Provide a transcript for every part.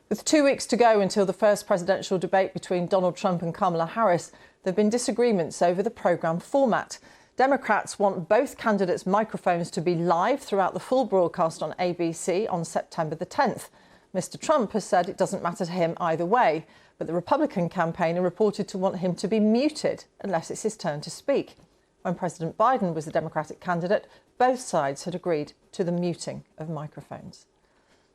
With 2 weeks to go until the first presidential debate between Donald Trump and Kamala Harris, there have been disagreements over the programme format. Democrats want both candidates' microphones to be live throughout the full broadcast on ABC on September the 10th. Mr Trump has said it doesn't matter to him either way, but the Republican campaigner reported to want him to be muted unless it's his turn to speak. When President Biden was the Democratic candidate, both sides had agreed to the muting of microphones.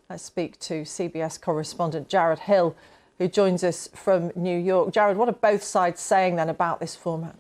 Let's speak to CBS correspondent Jared Hill, who joins us from New York. Jared, what are both sides saying then about this format?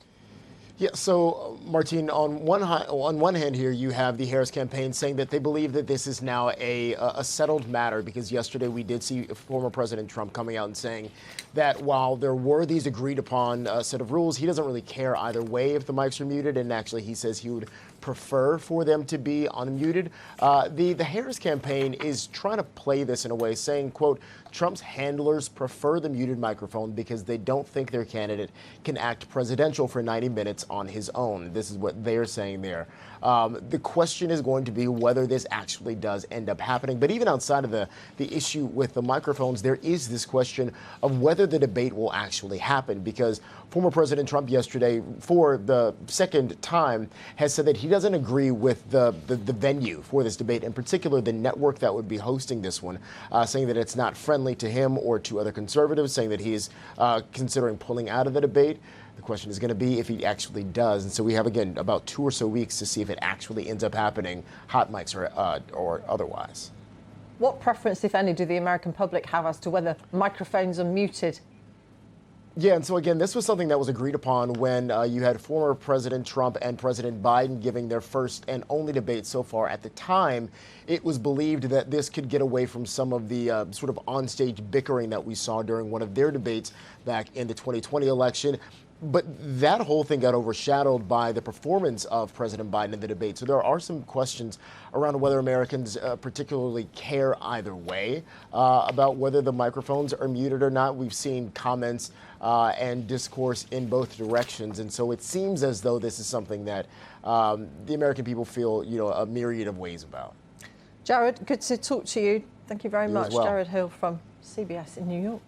Yeah, so, Martine, on one hand here, you have the Harris campaign saying that they believe that this is now a settled matter, because yesterday we did see former President Trump coming out and saying that while there were these agreed upon set of rules, he doesn't really care either way if the mics are muted, and actually he says he would prefer for them to be unmuted. The Harris campaign is trying to play this in a way, saying, quote, Trump's handlers prefer the muted microphone because they don't think their candidate can act presidential for 90 minutes on his own. This is what they're saying there. The question is going to be whether this actually does end up happening. But even outside of the issue with the microphones, there is this question of whether the debate will actually happen, because former President Trump yesterday, for the second time, has said that he doesn't agree with the venue for this debate, in particular the network that would be hosting this one, saying that it's not friendly to him or to other conservatives, saying that he's considering pulling out of the debate. The question is going to be if he actually does. And so we have, again, about 2 or so weeks to see if it actually ends up happening, hot mics or otherwise. What preference, if any, do the American public have as to whether microphones are muted? Yeah, and so again, this was something that was agreed upon when you had former President Trump and President Biden giving their first and only debate so far. At the time, it was believed that this could get away from some of the sort of onstage bickering that we saw during one of their debates back in the 2020 election. But that whole thing got overshadowed by the performance of President Biden in the debate. So there are some questions around whether Americans particularly care either way about whether the microphones are muted or not. We've seen comments and discourse in both directions. And so it seems as though this is something that the American people feel, a myriad of ways about. Jared, good to talk to you. Thank you very much. Well. Jared Hill from CBS in New York.